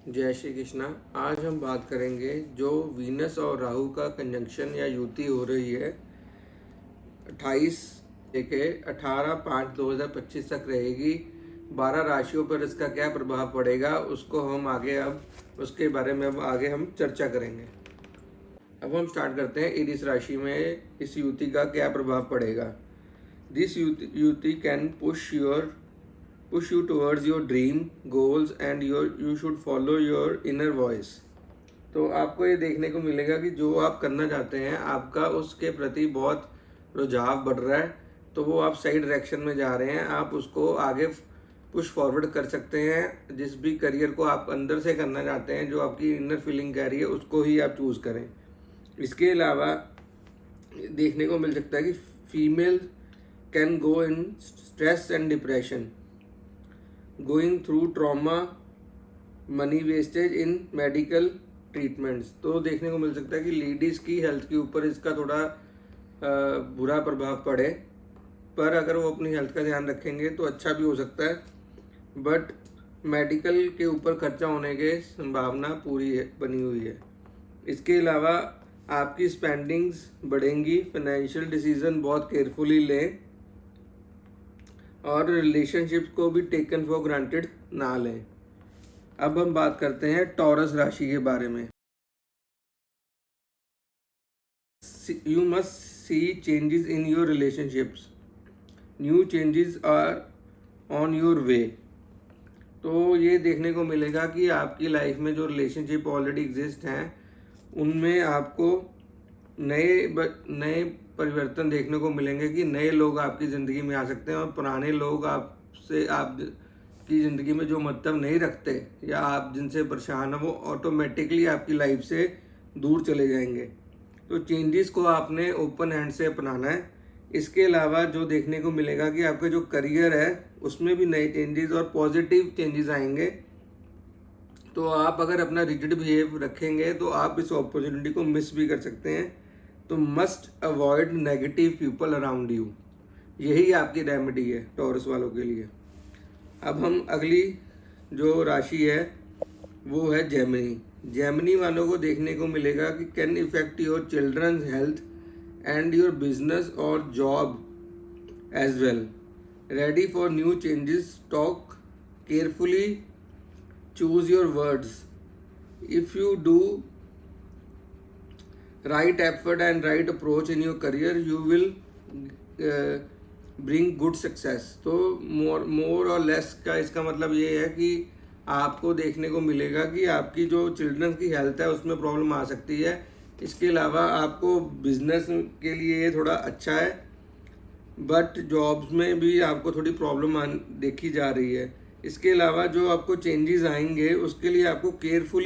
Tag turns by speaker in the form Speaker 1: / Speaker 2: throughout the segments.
Speaker 1: जय श्री कृष्णा। आज हम बात करेंगे जो वीनस और राहु का कंजंक्शन या युति हो रही है 28 लेके 18/5/2025 तक रहेगी। 12 राशियों पर इसका क्या प्रभाव पड़ेगा उसको हम आगे अब उसके बारे में अब आगे हम चर्चा करेंगे। अब हम स्टार्ट करते हैं इस राशि में इस युति का क्या प्रभाव पड़ेगा। दिस युति can push you towards your dream goals and you should follow your inner voice। तो आपको ये देखने को मिलेगा कि जो आप करना चाहते हैं आपका उसके प्रति बहुत रुझाव बढ़ रहा है, तो वो आप सही डायरेक्शन में जा रहे हैं, आप उसको आगे पुश फॉरवर्ड कर सकते हैं। जिस भी करियर को आप अंदर से करना चाहते हैं, जो आपकी इनर फीलिंग कह रही है, उसको ही आप चूज़ करें। इसके अलावा देखने को मिल सकता है कि female can go in stress and depression, going through trauma, money wastage in medical treatments. तो देखने को मिल सकता है कि लेडीज़ की हेल्थ के ऊपर इसका थोड़ा बुरा प्रभाव पड़े, पर अगर वो अपनी हेल्थ का ध्यान रखेंगे तो अच्छा भी हो सकता है, बट मेडिकल के ऊपर खर्चा होने की संभावना पूरी है बनी हुई है। इसके अलावा आपकी स्पेंडिंग्स बढ़ेंगी, फाइनेंशियल डिसीजन बहुत केयरफुली लें और रिलेशनशिप को भी टेकन फॉर ग्रांटेड ना लें। अब हम बात करते हैं टॉरस राशि के बारे में। You must see changes in your relationships, new changes are on your way. तो ये देखने को मिलेगा कि आपकी लाइफ में जो रिलेशनशिप ऑलरेडी एग्जिस्ट हैं उनमें आपको नए परिवर्तन देखने को मिलेंगे कि नए लोग आपकी ज़िंदगी में आ सकते हैं और पुराने लोग आपकी ज़िंदगी में जो मतलब नहीं रखते या आप जिनसे परेशान हो वो ऑटोमेटिकली आपकी लाइफ से दूर चले जाएंगे। तो चेंजेस को आपने ओपन हैंड से अपनाना है। इसके अलावा जो देखने को मिलेगा कि आपका जो करियर है उसमें भी नए चेंजेस और पॉजिटिव चेंजेस आएंगे। तो आप अगर अपना रिजिड बिहेव रखेंगे तो आप इस अपॉर्चुनिटी को मिस भी कर सकते हैं। तो must avoid negative people around you, यही आपकी रेमेडी है टॉरस वालों के लिए। अब हम अगली जो राशि है वो है जेमिनी। जेमिनी वालों को देखने को मिलेगा कि can effect your children's health and your business और job as well. Ready for new changes, talk carefully, choose your words. If you do right effort and right approach in your career, you will bring good success। तो मोर और less का इसका मतलब ये है कि आपको देखने को मिलेगा कि आपकी जो चिल्ड्रन की हेल्थ है उसमें प्रॉब्लम आ सकती है। इसके अलावा आपको बिजनेस के लिए ये थोड़ा अच्छा है, बट जॉब्स में भी आपको थोड़ी प्रॉब्लम देखी जा रही है। इसके अलावा जो आपको चेंजेस आएंगे उसके लिए आपको केयरफुल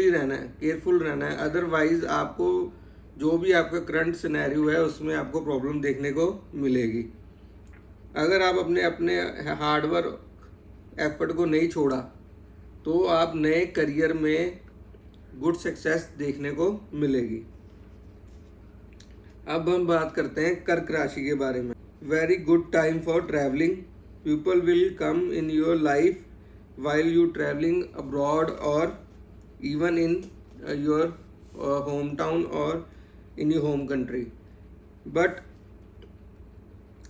Speaker 1: रहना है, अदरवाइज आपको जो भी आपका करंट सिनेरियो है उसमें आपको प्रॉब्लम देखने को मिलेगी। अगर आप अपने हार्डवर्क एफर्ट को नहीं छोड़ा तो आप नए करियर में गुड सक्सेस देखने को मिलेगी। अब हम बात करते हैं कर्क राशि के बारे में। Very good time for travelling, people will come in your life while you travelling abroad और even in your home town और in your home country. But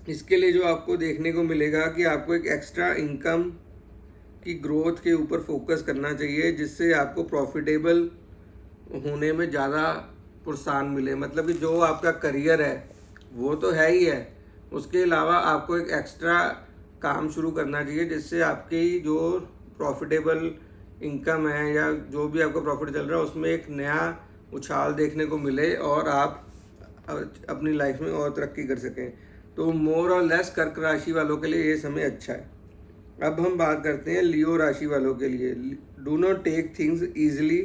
Speaker 1: इसके लिए जो आपको देखने को मिलेगा कि आपको एक एक्स्ट्रा इनकम की ग्रोथ के ऊपर फोकस करना चाहिए, जिससे आपको प्रॉफिटेबल होने में ज़्यादा प्रोत्साहन मिले। मतलब कि जो आपका करियर है वो तो है ही है, उसके अलावा आपको एक एक्स्ट्रा काम शुरू करना चाहिए जिससे आपकी जो प्रॉफिटेबल इनकम है या जो भी आपका प्रॉफिट चल रहा है उसमें एक नया उछाल देखने को मिले और आप अपनी लाइफ में और तरक्की कर सकें। तो मोर और लेस कर्क राशि वालों के लिए ये समय अच्छा है। अब हम बात करते हैं लियो राशि वालों के लिए। Do not take things easily,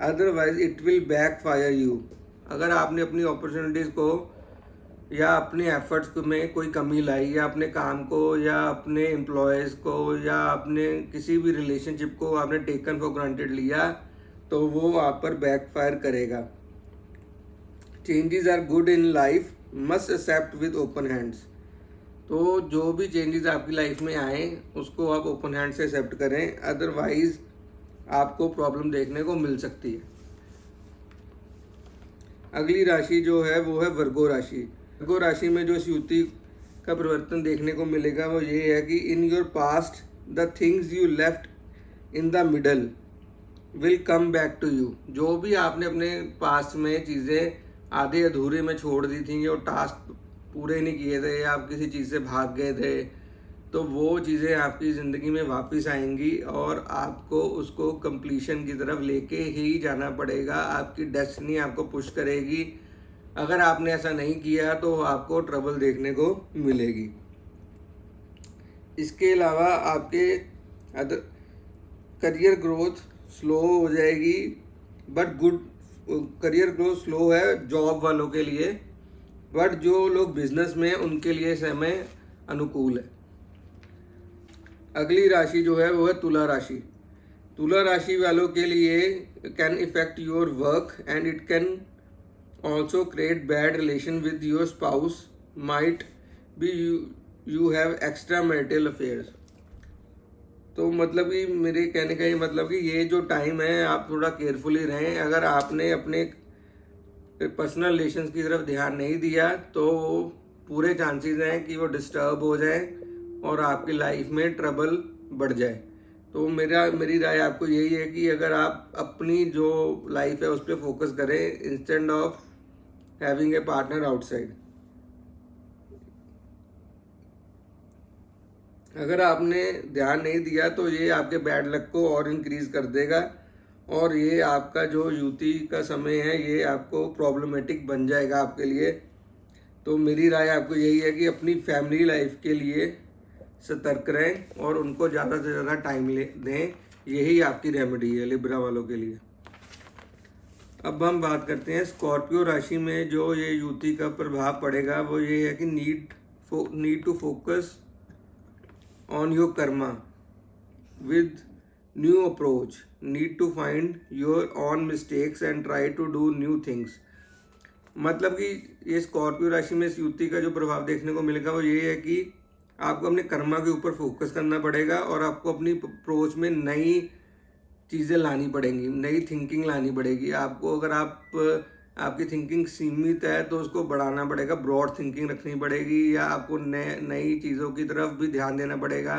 Speaker 1: otherwise it will backfire you. अगर आपने अपनी अपॉर्चुनिटीज़ को या अपने एफर्ट्स में कोई कमी लाई या अपने काम को या अपने एम्प्लॉयज़ को या अपने किसी भी रिलेशनशिप को आपने टेकन फॉर ग्रांटेड लिया तो वो आप पर बैकफायर करेगा। Changes are good in life, must accept with open hands. तो जो भी चेंजेस आपकी लाइफ में आए उसको आप ओपन हैंड से एक्सेप्ट करें, अदरवाइज आपको प्रॉब्लम देखने को मिल सकती है। अगली राशि जो है वो है वर्गो राशि। वर्गो राशि में जो इस युति का परिवर्तन देखने को मिलेगा वो ये है कि in your past the things you left in the middle will come back to you. जो भी आपने अपने पास्ट में चीज़ें आधे अधूरे में छोड़ दी थी, और टास्क पूरे नहीं किए थे, या आप किसी चीज़ से भाग गए थे, तो वो चीज़ें आपकी ज़िंदगी में वापस आएंगी और आपको उसको कंप्लीशन की तरफ लेके ही जाना पड़ेगा। आपकी डेस्टिनी आपको पुश करेगी। अगर आपने ऐसा नहीं किया तो आपको ट्रबल देखने को मिलेगी। इसके अलावा आपके करियर ग्रोथ स्लो हो जाएगी, but good career growth slow है जॉब वालों के लिए, बट जो लोग बिजनेस में उनके लिए समय अनुकूल है। अगली राशि जो है वो है तुला राशि। तुला राशि वालों के लिए can effect your work and it can also create bad relation with your spouse, might be you have extra marital affairs. तो मतलब कि मेरे कहने का ये मतलब कि ये जो टाइम है आप थोड़ा केयरफुली रहें। अगर आपने अपने पर्सनल रिलेशंस की तरफ ध्यान नहीं दिया तो पूरे चांसेस हैं कि वो डिस्टर्ब हो जाए और आपकी लाइफ में ट्रबल बढ़ जाए। तो मेरी राय आपको यही है कि अगर आप अपनी जो लाइफ है उस पर फोकस करें instead of having a partner outside. अगर आपने ध्यान नहीं दिया तो ये आपके बैड लक को और इंक्रीज कर देगा, और ये आपका जो युति का समय है ये आपको प्रॉब्लमेटिक बन जाएगा आपके लिए। तो मेरी राय आपको यही है कि अपनी फैमिली लाइफ के लिए सतर्क रहें और उनको ज़्यादा से ज़्यादा टाइम दें। यही आपकी रेमेडी है लिब्रा वालों के लिए। अब हम बात करते हैं स्कॉर्पियो राशि में जो ये युति का प्रभाव पड़ेगा वो ये है कि need to focus on your karma with new approach, need to find your own mistakes and try to do new things. मतलब कि ये स्कॉर्पियो राशि में इस युति का जो प्रभाव देखने को मिलेगा वो ये है कि आपको अपने कर्मा के ऊपर फोकस करना पड़ेगा और आपको अपनी अप्रोच में नई चीज़ें लानी पड़ेंगी, नई थिंकिंग लानी पड़ेगी आपको। अगर आपकी थिंकिंग सीमित है तो उसको बढ़ाना पड़ेगा, ब्रॉड थिंकिंग रखनी पड़ेगी, या आपको नई चीज़ों की तरफ भी ध्यान देना पड़ेगा।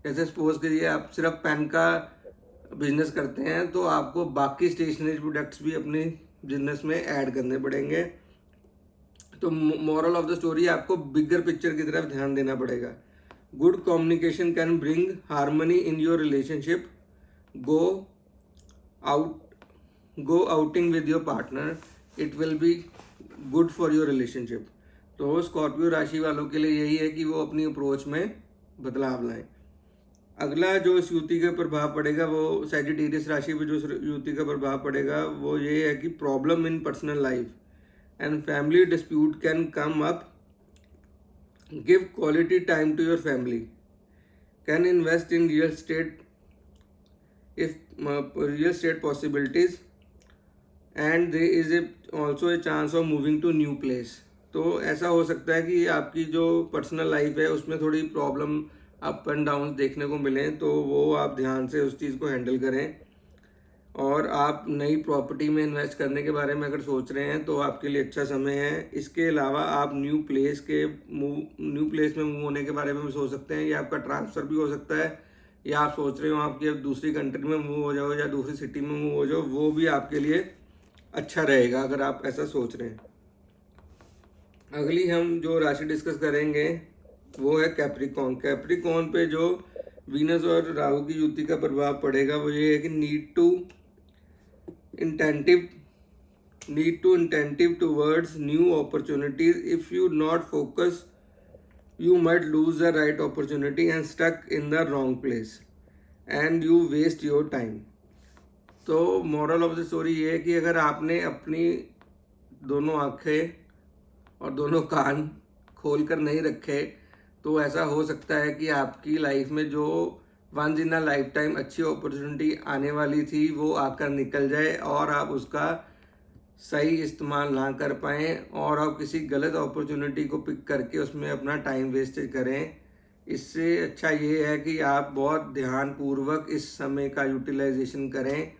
Speaker 1: जैसे सपोज कीजिए आप सिर्फ पेन का बिजनेस करते हैं तो आपको बाकी स्टेशनरी प्रोडक्ट्स भी अपने बिजनेस में ऐड करने पड़ेंगे। तो मॉरल ऑफ द स्टोरी आपको बिगर पिक्चर की तरफ ध्यान देना पड़ेगा। Good communication can bring harmony in your relationship. Go outing with your partner, it will be good for your relationship. तो स्कॉर्पियो राशि वालों के लिए यही है कि वो अपनी अप्रोच में बदलाव लाएं। अगला जो इस युति का प्रभाव पड़ेगा वो सैजिटेरियस राशि पे जो युति का प्रभाव पड़ेगा वो ये है कि problem in personal life and family dispute can come up. Give quality time to your family. Can invest in real estate if real estate possibilities, and there is also a chance of moving to new place. तो ऐसा हो सकता है कि आपकी जो personal life है उसमें थोड़ी प्रॉब्लम अप एंड डाउन देखने को मिलें, तो वो आप ध्यान से उस चीज़ को हैंडल करें। और आप नई प्रॉपर्टी में इन्वेस्ट करने के बारे में अगर सोच रहे हैं तो आपके लिए अच्छा समय है। इसके अलावा आप न्यू प्लेस में मूव होने के बारे में भी सोच सकते हैं, या आपका ट्रांसफ़र भी हो सकता है, या आप सोच रहे हो आपकी अब दूसरी कंट्री में मूव हो जाओ या दूसरी सिटी में मूव हो जाओ, वो भी आपके लिए अच्छा रहेगा अगर आप ऐसा सोच रहे हैं। अगली हम जो राशि डिस्कस करेंगे वो है कैप्रिकॉर्न। कैप्रिकॉर्न पे जो वीनस और राहु की युति का प्रभाव पड़ेगा वो ये है कि need to intentive towards new opportunities. If you not focus you might lose the right opportunity and stuck in the wrong place and you waste your time. तो moral of the story ये है कि अगर आपने अपनी दोनों आंखें और दोनों कान खोल कर नहीं रखे तो ऐसा हो सकता है कि आपकी लाइफ में जो once in a lifetime अच्छी अपॉर्चुनिटी आने वाली थी वो आकर निकल जाए और आप उसका सही इस्तेमाल ना कर पाएँ और आप किसी गलत अपॉर्चुनिटी को पिक करके उसमें अपना टाइम वेस्ट करें। इससे अच्छा ये है कि आप बहुत ध्यानपूर्वक इस समय का यूटिलाइजेशन करें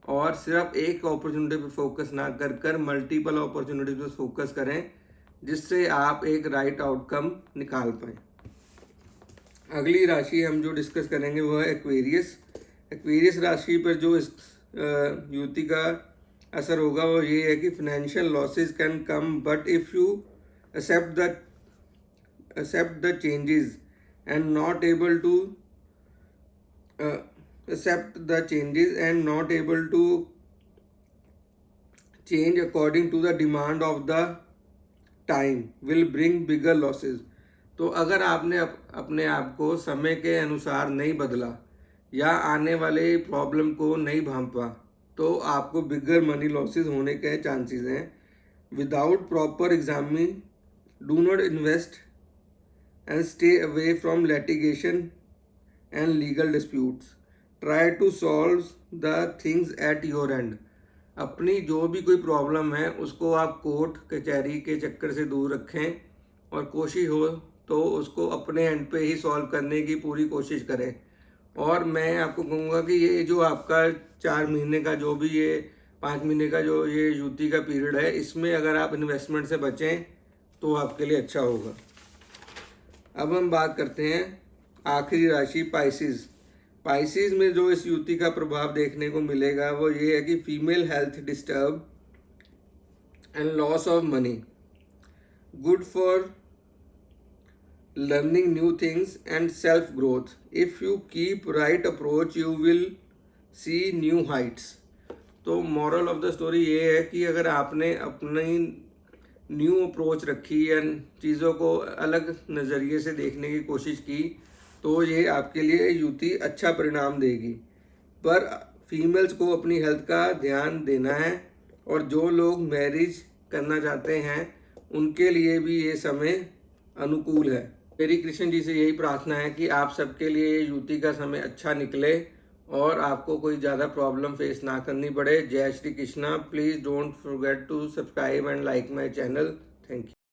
Speaker 1: और सिर्फ एक अपॉर्चुनिटी पे फोकस ना कर कर मल्टीपल अपॉर्चुनिटी पे फोकस करें, जिससे आप एक राइट आउटकम निकाल पाएँ। अगली राशि हम जो डिस्कस करेंगे वो है एक्वेरियस। एक्वेरियस राशि पर जो इस युति का असर होगा वो ये है कि financial losses can come, but if you accept the changes and not able to change according to the demand of the time will bring bigger losses। तो अगर आपने अपने आप को समय के अनुसार नहीं बदला या आने वाले प्रॉब्लम को नहीं भांपा तो आपको बिगर मनी लॉसेस होने के चांसेस हैं। Without proper examining, do not invest and stay away from litigation and legal disputes. Try to solve the things at your end। अपनी जो भी कोई प्रॉब्लम है उसको आप कोर्ट कचहरी के चक्कर से दूर रखें और कोशिश हो तो उसको अपने एंड पे ही सॉल्व करने की पूरी कोशिश करें। और मैं आपको कहूँगा कि ये जो आपका 4 महीने का जो भी ये 5 महीने का जो ये युति का पीरियड है, इसमें अगर आप इन्वेस्टमेंट से बचें तो आपके लिए अच्छा होगा। अब हम बात करते हैं आखिरी राशि पाइसिस। पाइसिस में जो इस युति का प्रभाव देखने को मिलेगा वो ये है कि female health disturb and loss of money, good for learning new things and self growth. If you keep right approach you will see new Heights. तो मॉरल ऑफ द स्टोरी ये है कि अगर आपने अपनी न्यू अप्रोच रखी या चीज़ों को अलग नज़रिए से देखने की कोशिश की तो ये आपके लिए युति अच्छा परिणाम देगी। पर फीमेल्स को अपनी हेल्थ का ध्यान देना है और जो लोग मैरिज करना चाहते हैं उनके लिए भी ये समय अनुकूल है। मेरी कृष्ण जी से यही प्रार्थना है कि आप सबके लिए ये युति का समय अच्छा निकले और आपको कोई ज़्यादा प्रॉब्लम फेस ना करनी पड़े। जय Shri Krishna. Please don't forget to subscribe and like my channel. Thank you.